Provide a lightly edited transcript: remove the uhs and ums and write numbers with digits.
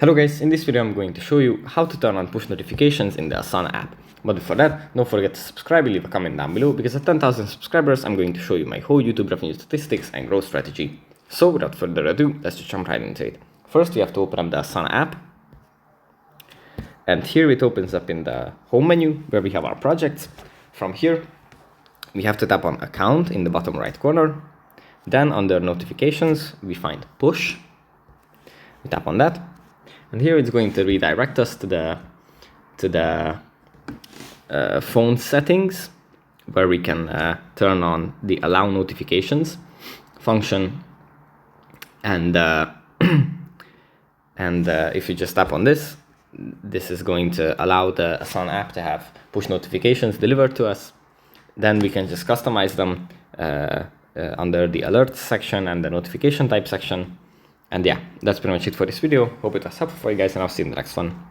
Hello guys, in this video I'm going to show you how to turn on push notifications in the Asana app. But before that, don't forget to subscribe and leave a comment down below, because at 10,000 subscribers I'm going to show you my whole YouTube revenue statistics and growth strategy. So without further ado, let's just jump right into it. First we have to open up the Asana app. And here it opens up in the home menu where we have our projects. From here, we have to tap on account in the bottom right corner. Then under notifications, we find push. We tap on that. And here it's going to redirect us to the phone settings, where we can turn on the allow notifications function. And if you just tap on this, this is going to allow the Asana app to have push notifications delivered to us. Then we can just customize them under the alerts section and the notification type section. And yeah, that's pretty much it for this video. Hope it was helpful for you guys, and I'll see you in the next one.